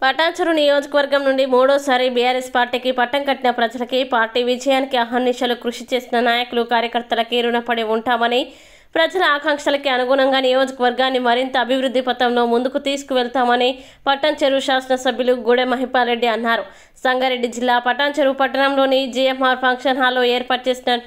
పటాన్చెరు నియోజకవర్గం నుండి మూడోసారి బీఆర్ఎస్ పార్టీకి పట్టం కట్టిన ప్రజలకి పార్టీ విజయానికి అహర్నిశలు కృషి చేసిన నాయకులు కార్యకర్తలకి రుణపడి ఉంటామని ప్రజల ఆకాంక్షలకి అనుగుణంగా నియోజకవర్గాన్ని మరింత అభివృద్ధి పథంలో ముందుకు తీసుకువెళ్తామని పటాన్చెరు శాసనసభ్యులు గూడెం మహిపాల్ రెడ్డి అన్నారు. సంగారెడ్డి జిల్లా పటాన్చెరు పట్టణంలోని జీఎంఆర్ ఫంక్షన్ హాల్లో ఏర్పాటు చేసిన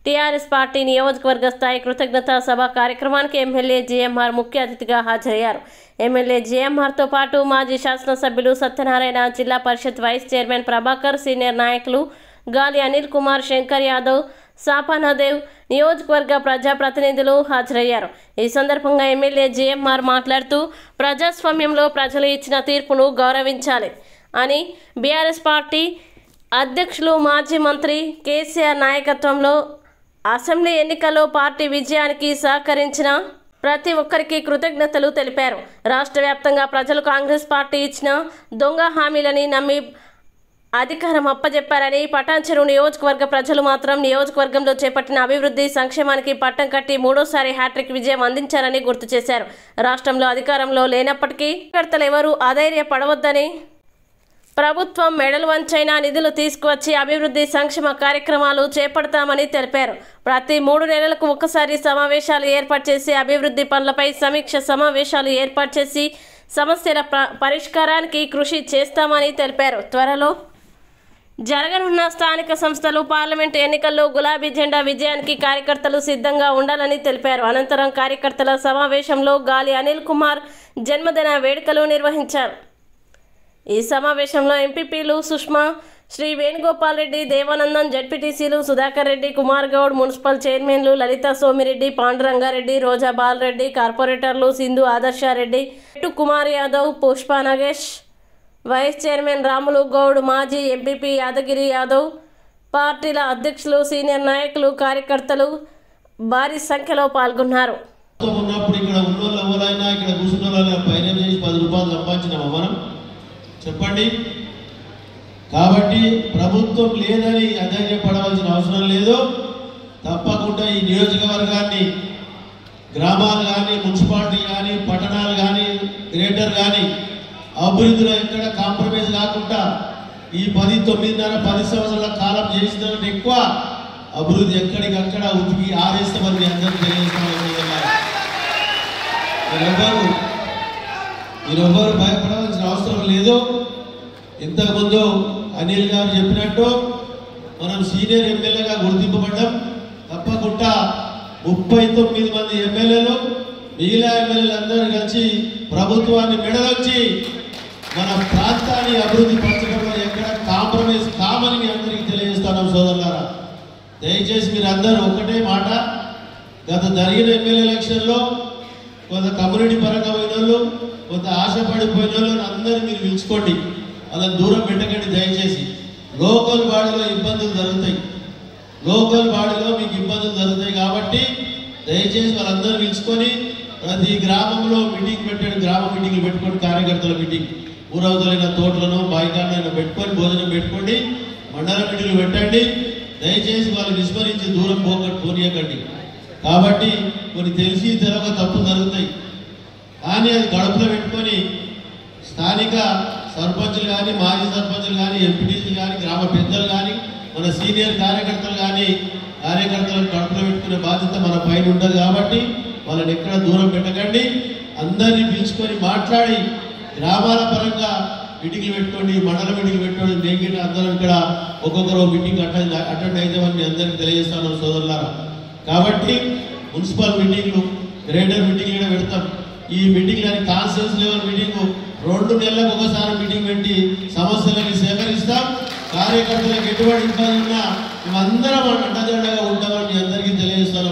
టీఆర్ఎస్ పార్టీ నియోజకవర్గ స్థాయి కృతజ్ఞతా సభ కార్యక్రమానికి ఎమ్మెల్యే జీఎంఆర్ ముఖ్య అతిథిగా హాజరయ్యారు. ఎమ్మెల్యే జీఎంఆర్తో పాటు మాజీ శాసనసభ్యులు సత్యనారాయణ, జిల్లా పరిషత్ వైస్ చైర్మన్ ప్రభాకర్, సీనియర్ నాయకులు గాలి అనిల్ కుమార్, శంకర్ యాదవ్, సాపానాదేవ్, నియోజకవర్గ ప్రజాప్రతినిధులు హాజరయ్యారు. ఈ సందర్భంగా ఎమ్మెల్యే జీఎంఆర్ మాట్లాడుతూ ప్రజాస్వామ్యంలో ప్రజలు ఇచ్చిన తీర్పును గౌరవించాలి అని బీఆర్ఎస్ పార్టీ అధ్యక్షులు మాజీ మంత్రి కేసీఆర్ నాయకత్వంలో అసెంబ్లీ ఎన్నికల్లో పార్టీ విజయానికి సహకరించిన ప్రతి ఒక్కరికి కృతజ్ఞతలు తెలిపారు. రాష్ట్ర వ్యాప్తంగా ప్రజలు కాంగ్రెస్ పార్టీ ఇచ్చిన దొంగ హామీలని నమ్మి అధికారం అప్పజెప్పారని, పటాన్చెరు నియోజకవర్గ ప్రజలు మాత్రం నియోజకవర్గంలో చేపట్టిన అభివృద్ధి సంక్షేమానికి పట్టం కట్టి మూడోసారి హ్యాట్రిక్ విజయం అందించారని గుర్తు చేశారు. రాష్ట్రంలో అధికారంలో లేనప్పటికీ కార్యకర్తలు ఎవరూ అధైర్యపడవద్దని, ప్రభుత్వం మెడలు వంచైనా నిధులు తీసుకువచ్చి అభివృద్ధి సంక్షేమ కార్యక్రమాలు చేపడతామని తెలిపారు. ప్రతి 3 నెలలకు ఒకసారి సమావేశాలు ఏర్పాటు చేసి అభివృద్ధి పనులపై సమీక్ష సమావేశాలు ఏర్పాటు చేసి సమస్యల పరిష్కారానికి కృషి చేస్తామని తెలిపారు. త్వరలో జరగనున్న స్థానిక సంస్థలు, పార్లమెంటు ఎన్నికల్లో గులాబీ జెండా విజయానికి కార్యకర్తలు సిద్ధంగా ఉండాలని తెలిపారు. అనంతరం కార్యకర్తల సమావేశంలో గాలి అనిల్ కుమార్ జన్మదిన వేడుకలు నిర్వహించారు. ఈ సమావేశంలో ఎంపీపీలు సుష్మా, శ్రీ వేణుగోపాల్ రెడ్డి, దేవానందన్, జడ్పీటీసీలు సుధాకర్ రెడ్డి, కుమార్ గౌడ్, మున్సిపల్ చైర్మన్లు లలిత సోమిరెడ్డి, పాండురంగారెడ్డి, రోజా బాలరెడ్డి, కార్పొరేటర్లు సింధు ఆదర్శారెడ్డి, కుమార్ యాదవ్, పుష్పా నగేష్, వైస్ చైర్మన్ రాములు గౌడ్, మాజీ ఎంపీపీ యాదగిరి యాదవ్, పార్టీల అధ్యక్షులు, సీనియర్ నాయకులు, కార్యకర్తలు భారీ సంఖ్యలో పాల్గొన్నారు. చెప్పండి. కాబట్టి ప్రభుత్వం లేదని అధైర్యపడవలసిన అవసరం లేదు. తప్పకుండా ఈ నియోజకవర్గాన్ని, గ్రామాలు కానీ, మున్సిపాలిటీ కానీ, పట్టణాలు కానీ, గ్రేటర్ కానీ అభివృద్ధిలో ఎక్కడ కాంప్రమైజ్ కాకుండా ఈ 10 సంవత్సరాల కాలం చేసిన ఎక్కువ అభివృద్ధి ఎక్కడికక్కడ ఉతికి ఆరేస్తామని అందరూ మీరెవ్వరు భయపడవలసిన అవసరం లేదు. ఇంతకుముందు అనిల్ గారు చెప్పినట్టు మనం సీనియర్ ఎమ్మెల్యేగా గుర్తింపబడ్డాం. తప్పకుండా 39 మంది ఎమ్మెల్యేలు, మిగిలిన ఎమ్మెల్యేలు అందరూ కలిసి ప్రభుత్వాన్ని మెడలొచ్చి మన ప్రాంతాన్ని అభివృద్ధి పరచడంలో ఎక్కడ కాంప్రమైజ్ కామని మీ అందరికీ తెలియజేస్తాను సోదరులారా. దయచేసి మీరు అందరూ ఒకటే మాట, గత జరిగిన ఎమ్మెల్యే ఎలక్షన్లో కొంత కమ్యూనిటీ పరంగా పోయిన వాళ్ళు, కొంత ఆశపడిపోయిన వాళ్ళని అందరూ మీరు పిలుచుకోండి, అలా దూరం పెట్టకండి దయచేసి. లోకల్ బాడీలో ఇబ్బందులు జరుగుతాయి, లోకల్ బాడీలో మీకు ఇబ్బందులు జరుగుతాయి. కాబట్టి దయచేసి వాళ్ళందరూ పిలుచుకొని ప్రతి గ్రామంలో మీటింగ్ పెట్టండి, గ్రామ మీటింగ్లు పెట్టుకోండి, కార్యకర్తల మీటింగ్, ఊరవతలైన తోటలను, బాయికాడలను పెట్టుకొని భోజనం పెట్టుకోండి, మండల మీటింగ్లు పెట్టండి. దయచేసి వాళ్ళు విస్మరించి దూరం పోనీయకండి. కాబట్టి కొన్ని తెలిసి తెలవక తప్పులు జరుగుతాయి, కానీ అది గడుపులో పెట్టుకొని స్థానిక సర్పంచులు కానీ, మాజీ సర్పంచులు కానీ, ఎంపీటీసీలు కానీ, గ్రామ పెద్దలు కానీ, మన సీనియర్ కార్యకర్తలు కానీ, కార్యకర్తలను గడుపులో పెట్టుకునే బాధ్యత మన పైన ఉంటుంది. కాబట్టి వాళ్ళని ఎక్కడ దూరం పెట్టకండి, అందరినీ పిలుచుకొని మాట్లాడి గ్రామాల పరంగా మీటింగ్లు పెట్టుకోండి, మండల మీటింగ్లు పెట్టుకోండి. నేను అందరం ఇక్కడ ఒక్కొక్కరు మీటింగ్ అటెండ్ అయితేమని మీ అందరికీ తెలియజేస్తాను సోదరులారా. కాబట్టి మున్సిపల్ మీటింగ్లు, గ్రేటర్ మీటింగ్లు కూడా పెడతాం. ఈ మీటింగ్లని కాన్స్టిట్యూన్స్ లెవెల్ మీటింగ్ 2 నెలలకు ఒకసారి మీటింగ్ పెట్టి సమస్యలని సేకరిస్తాం. కార్యకర్తలకు ఎటువంటి ఇబ్బంది ఉన్నా మేమందరం అండదండగా ఉంటామని మీ అందరికీ తెలియజేస్తాను.